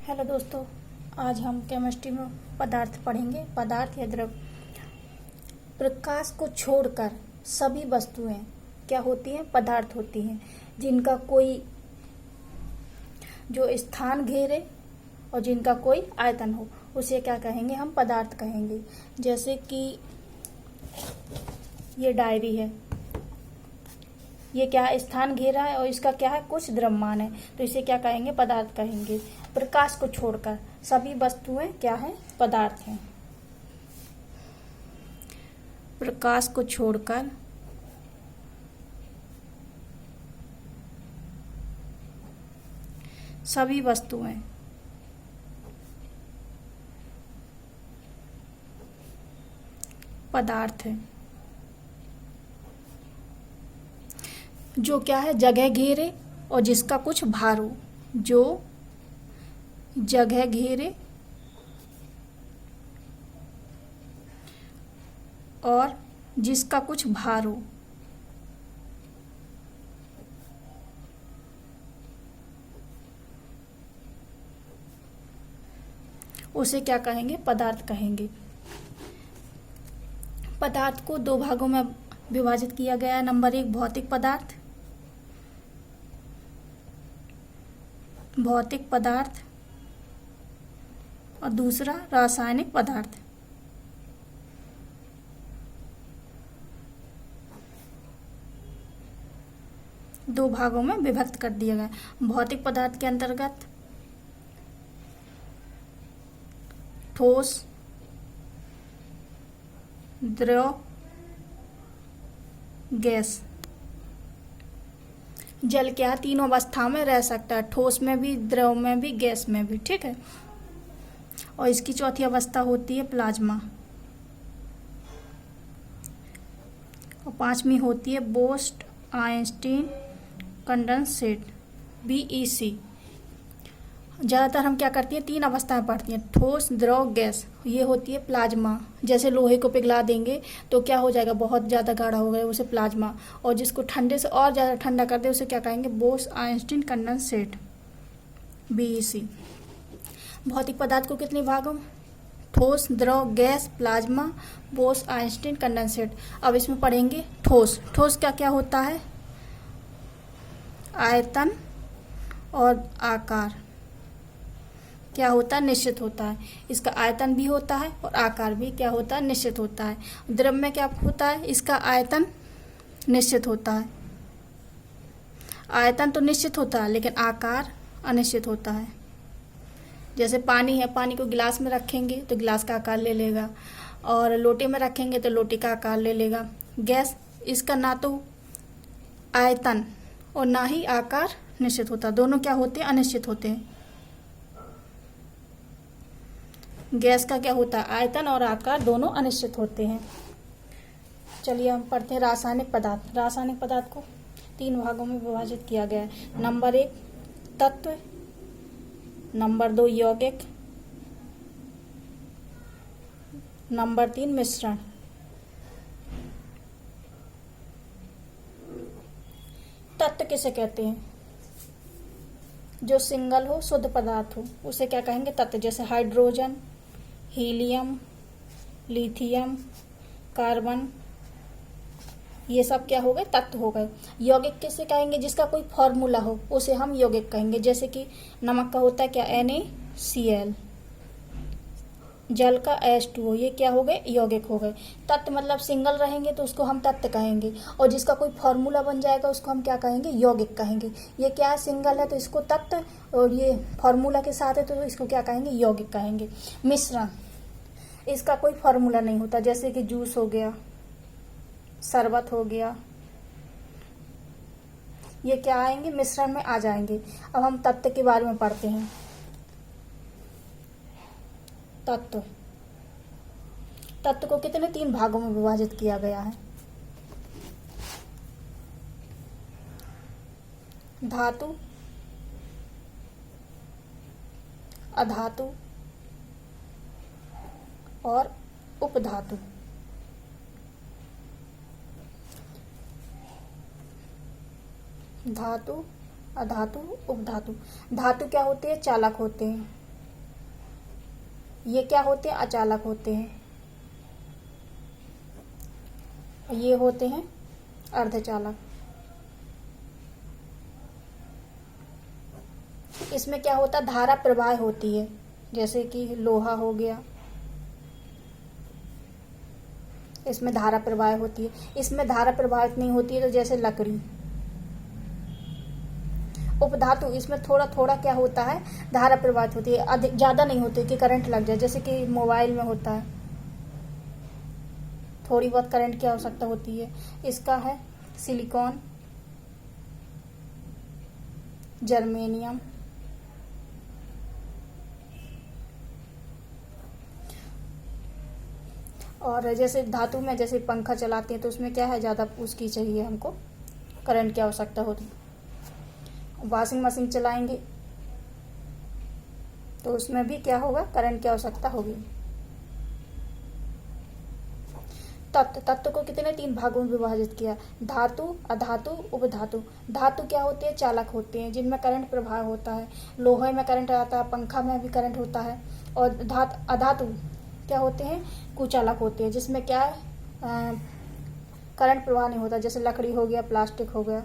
Hello दोस्तों, आज हम केमिस्ट्री में पदार्थ पढ़ेंगे। पदार्थ या द्रव प्रकाश को छोड़कर सभी वस्तुएं क्या होती हैं? पदार्थ होती हैं, जिनका कोई जो स्थान घेरे और जिनका कोई आयतन हो, उसे क्या कहेंगे? हम पदार्थ कहेंगे। जैसे कि ये डायरी है, ये क्या स्थान घेरा है और इसका क्या है? कुछ द्रव्यमान है, तो इसे क्या कहेंगे? पदार्थ कहेंगे। प्रकाश को छोड़कर सभी वस्तुएं क्या है? पदार्थ हैं। प्रकाश को छोड़कर सभी वस्तुएं पदार्थ हैं। जो क्या है? जगह घेरे और जिसका कुछ भार हो। जो जगह घेरे और जिसका कुछ भार हो। उसे क्या कहेंगे? पदार्थ कहेंगे। पदार्थ को दो भागों में विभाजित किया गया है। नंबर 1 भौतिक पदार्थ, भौतिक पदार्थ, और दूसरा रासायनिक पदार्थ। दो भागों में विभक्त कर दिया गया। भौतिक पदार्थ के अंतर्गत ठोस, द्रव, गैस। जल क्या है? तीनों अवस्था में रह सकता है, ठोस में भी, द्रव में भी, गैस में भी। ठीक है। और इसकी चौथी अवस्था होती है प्लाज्मा, और पांचवी होती है बोस्ट आइंस्टीन कंडेंसेट, BEC। ज़्यादातर हम क्या करती हैं? 3 अवस्थाएं पढ़ती हैं, ठोस, द्रव, गैस। ये होती है प्लाज्मा। जैसे लोहे को पिघला देंगे तो क्या हो जाएगा? बहुत ज़्यादा गाढ़ा हो गया, उसे प्लाज्मा। और जिसको ठंडे से और ज़्यादा ठंडा कर दे उसे क्या कहेंगे? Boast Einstein condensate, BEC। भौतिक पदार्थ को कितने भागों में? ठोस, द्रव, gas, plasma, boast Einstein condensate. अब इसमें पढ़ेंगे ठोस। ठोस क्या क्या होता है? आयतन और आकार क्या होता है? निश्चित होता है। इसका आयतन भी होता है और आकार भी क्या होता है? निश्चित होता है। द्रव में क्या होता है? इसका आयतन निश्चित होता है। आयतन तो निश्चित होता है लेकिन आकार अनिश्चित होता है। जैसे पानी है, पानी को गिलास में रखेंगे तो गिलास का आकार ले लेगा, और लोटे में रखेंगे तो लोटे का आकार ले लेगा। गैस, इसका ना तो आयतन और ना ही आकार निश्चित होता, दोनों क्या होते हैं? अनिश्चित होते हैं। गैस का क्या होता है? आयतन और आकार दोनों अनिश्चित होते हैं। चलिए हम पढ़ते हैं रासायनिक पदार्थ। रासायनिक पदार्थ को 3 भागों में विभाजित किया गया है। नंबर 1 तत्व, नंबर 2 यौगिक, नंबर 3 मिश्रण। तत्व किसे कहते हैं? जो सिंगल हो, शुद्ध पदार्थ हो, उसे क्या कहेंगे? तत्व। जैसे हाइड्रोजन, हीलियम, लिथियम, कार्बन, ये सब क्या हो गए? तत्व हो गए। यौगिक किसे कहेंगे? जिसका कोई फॉर्मूला हो उसे हम यौगिक कहेंगे। जैसे कि नमक का होता है क्या? NaCl। जल का H2O, ये क्या हो गए? यौगिक हो गए। तत्व मतलब सिंगल रहेंगे तो उसको हम तत्व कहेंगे, और जिसका कोई फॉर्मूला बन जाएगा उसको हम क्या कहेंगे? यौगिक कहेंगे। ये क्या है? सिंगल है तो इसको तत्व, और ये फॉर्मूला के साथ है तो इसको क्या कहेंगे? यौगिक कहेंगे। मिश्रण, इसका कोई फॉर्मूला नहीं होता। जैसे कि जूस हो गया, शरबत हो गया, ये क्या आएंगे? मिश्रण में आ जाएंगे। अब हम तत्व के बारे में पढ़ते हैं। तत्व, तत्व को कितने? 3 भागों में विभाजित किया गया है। धातु, अधातु और उपधातु। धातु, अधातु, उपधातु। धातु क्या होते हैं? चालक होते हैं। ये क्या होते हैं? अचालक होते हैं। ये होते हैं अर्धचालक। इसमें क्या होता है? धारा प्रवाह होती है, जैसे कि लोहा हो गया, इसमें धारा प्रवाह होती है। इसमें धारा प्रवाहित नहीं होती है, तो जैसे लकड़ी। उपधातु, इसमें थोड़ा थोड़ा क्या होता है? धारा प्रवाहित होती है, अधिक ज़्यादा नहीं होती कि करंट लग जाए, जैसे कि मोबाइल में होता है, थोड़ी बहुत करंट की आवश्यकता होती है। इसका है सिलिकॉन, जर्मेनियम, और जैसे धातु में जैसे पंखा चलाते हैं तो उसमें क्या है? ज़्यादा उसकी चाहिए हमको, करंट की आवश्यकता होती है। वॉशिंग मशीन चलाएंगे तो उसमें भी क्या होगा? करंट की आवश्यकता होगी। तत्व को कितने 3 भागों में विभाजित किया? धातु, अधातु, उपधातु। धातु क्या होते हैं? चालक होते हैं, जिनमें करंट प्रवाह होता है। लोहे में करंट आता है, पंखा में भी करंट होता है। और अधातु क्या होते हैं? कुचालक होते हैं, जिसमें क्या है? करंट प्रवाह नहीं होता, जैसे लकड़ी हो गया, प्लास्टिक हो गया।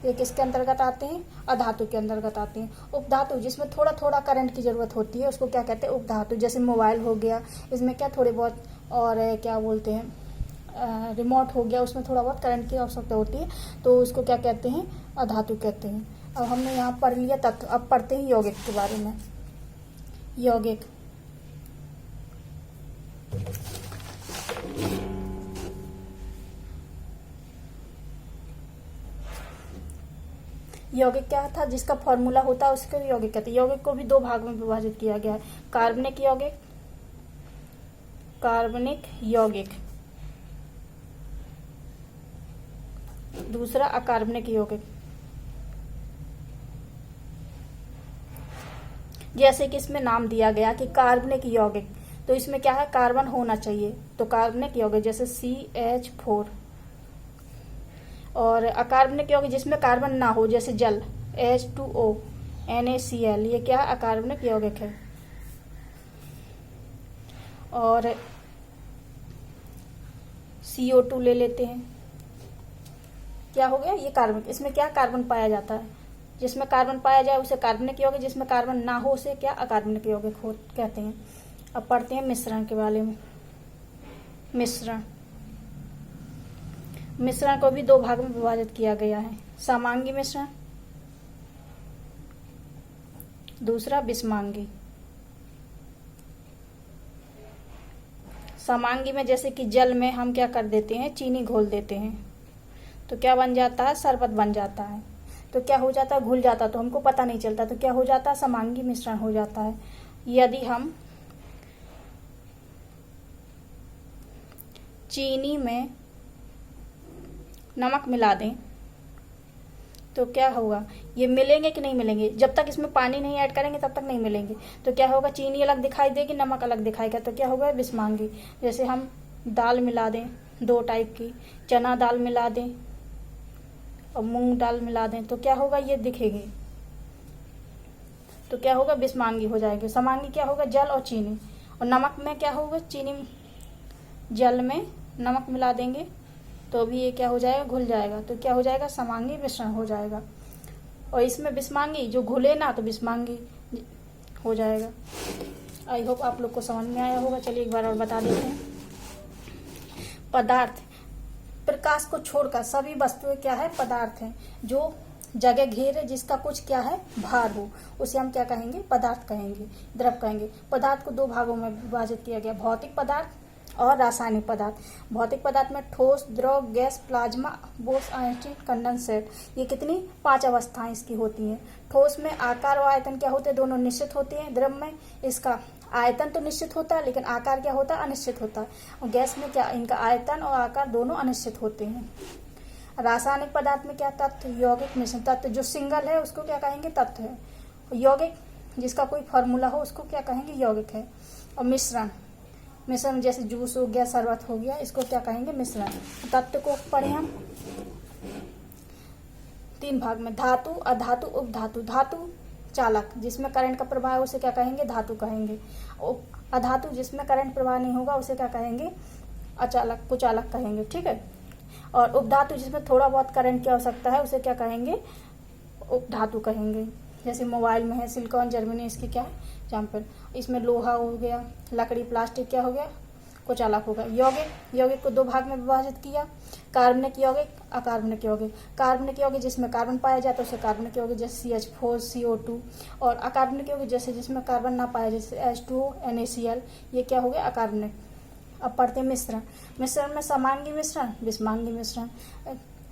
ये किसके अंतर्गत आते हैं? अधातु के अंतर्गत आते हैं। उपधातु, जिसमें थोड़ा थोड़ा करंट की जरूरत होती है, उसको क्या कहते हैं? उपधातु। जैसे मोबाइल हो गया, इसमें क्या थोड़े बहुत, और क्या बोलते हैं, रिमोट हो गया, उसमें थोड़ा बहुत करंट की आवश्यकता होती है, तो उसको क्या कहते हैं? अधातु कहते हैं। अब हमने यहाँ पढ़ लिया तत्व, अब पढ़ते हैं यौगिक के बारे में। यौगिक, यौगिक क्या था? जिसका फॉर्मूला होता है उसको यौगिक कहते हैं। यौगिक को भी 2 भाग में विभाजित किया गया है, कार्बनिक यौगिक, कार्बनिक यौगिक, दूसरा अकार्बनिक यौगिक। जैसे कि इसमें नाम दिया गया कि कार्बनिक यौगिक, तो इसमें क्या है? कार्बन होना चाहिए, तो कार्बनिक यौगिक जैसे CH4। और अकार्बनिक यौगिक जिसमें कार्बन ना हो, जैसे जल, H2O, NaCl, ये क्या है? अकार्बनिक यौगिक है। और CO2 ले लेते हैं, क्या हो गया? ये कार्बन, इसमें क्या? कार्बन पाया जाता है। जिसमें कार्बन पाया जाए उसे कार्बनिक यौगिक, जिसमें कार्बन ना हो उसे क्या? अकार्बनिक यौगिक कहते हैं। अब पढ़ते हैं मिश्रण के बारे में। मिश्रण, मिश्रण को भी 2 भाग में विभाजित किया गया है, समांगी मिश्रण, दूसरा विषमांगी। समांगी में जैसे कि जल में हम क्या कर देते हैं? चीनी घोल देते हैं, तो क्या बन जाता है? शरबत बन जाता है। तो क्या हो जाता है? घुल जाता, तो हमको पता नहीं चलता, तो क्या हो जाता है? समांगी मिश्रण हो जाता है। यदि हम चीनी में नमक मिला दें तो क्या होगा? ये मिलेंगे कि नहीं मिलेंगे? जब तक इसमें पानी नहीं ऐड करेंगे तब तक नहीं मिलेंगे। तो क्या होगा? चीनी अलग दिखाई देगी, नमक अलग दिखाएगा, तो क्या होगा? विषमांगी। जैसे हम दाल मिला दें, 2 टाइप की, चना दाल मिला दें और मूंग दाल मिला दें, तो क्या होगा? ये दिखेगी, तो क्या होगा? विषमांगी हो जाएगी। समांगी क्या होगा? जल और चीनी। और नमक में क्या होगा? चीनी, जल में नमक मिला देंगे तो भी ये क्या हो जाएगा? घुल जाएगा, तो क्या हो जाएगा? समांगी मिश्रण हो जाएगा। और इसमें विषमांगी, जो घुले ना तो विषमांगी हो जाएगा। आई होप आप लोग को समझ में आया होगा। चलिए एक बार और बता देते हैं। पदार्थ, प्रकाश को छोड़कर सभी वस्तुएं क्या है? पदार्थ हैं। जो जगह घेरे, जिसका कुछ क्या है? भार हो, उसे हम क्या कहेंगे? पदार्थ कहेंगे, द्रव कहेंगे। पदार्थ को 2 भागों में विभाजित किया गया, भौतिक पदार्थ और रासायनिक पदार्थ। भौतिक पदार्थ में ठोस, द्रव, gas, plasma, Bose, Einstein, condensate, ये कितनी? 5 अवस्थाएं इसकी होती हैं। ठोस में आकार और आयतन क्या होते हैं? दोनों निश्चित होते हैं। द्रव में इसका आयतन तो निश्चित होता है, लेकिन आकार क्या होता है? अनिश्चित होता है। और गैस में क्या? इनका आयतन और आकार दोनों अनिश्चित होते हैं। रासायनिक पदार्थ में क्या? तत्व, यौगिक, मिश्रण। तत्व जो सिंगल है उसको क्या कहेंगे? तत्व है। यौगिक जिसका कोई फॉर्मूला हो उसको क्या कहेंगे? यौगिक है। और मिश्रण, मिश्रण जैसे जूस हो गया, शरबत हो गया, इसको क्या कहेंगे? मिश्रण। तत्व को पढ़े हम 3 भाग में, धातु, अधातु, उपधातु। धातु चालक, जिसमें करंट का प्रवाह है उसे क्या कहेंगे, धातु कहेंगे। अधातु जिसमें करंट प्रवाह नहीं होगा उसे क्या कहेंगे, अचालक, कुचालक कहेंगे, ठीक है। और उपधातु जिसमें थोड़ा बहुत करंट की आवश्यकता है उसे क्या कहेंगे, उपधातु कहेंगे। जैसे मोबाइल में है सिलिकॉन, जर्मनी, इसकी क्या है एग्जाम्पल। इसमें लोहा हो गया, लकड़ी, प्लास्टिक क्या हो गया, कुचालक होगा। यौगिक, यौगिक को दो भाग में विभाजित किया, कार्बनिक यौगिक, अकार्बनिक यौगिक। कार्बनिक यौगिक जिसमें कार्बन पाया जाता है उसे कार्बनिक यौगिक, जैसे CH4, CO2। और अकार्बनिक यौगिक जैसे जिसमें कार्बन ना पाया, जैसे H2O, NaCl, ये क्या हो गया, अकार्बनिक। अब पढ़ते हैं मिश्रण। मिश्रण में समांगी मिश्रण, विषमांगी मिश्रण।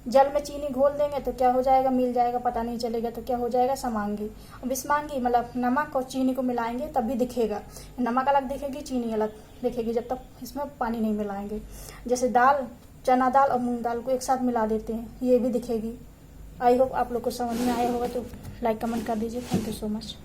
जल में चीनी घोल देंगे तो क्या हो जाएगा, मिल जाएगा, पता नहीं चलेगा, तो क्या हो जाएगा, समांगी। विषमांगी मतलब नमक और चीनी को मिलाएंगे तब भी दिखेगा, नमक अलग दिखेगी, चीनी अलग दिखेगी, जब तक इसमें पानी नहीं मिलाएंगे। जैसे दाल, चना दाल और मूंग दाल को एक साथ मिला देते हैं, ये भी दिखेगी। आई होप आप लोग को समझ में आया होगा, तो लाइक कमेंट कर दीजिए। Thank you so much.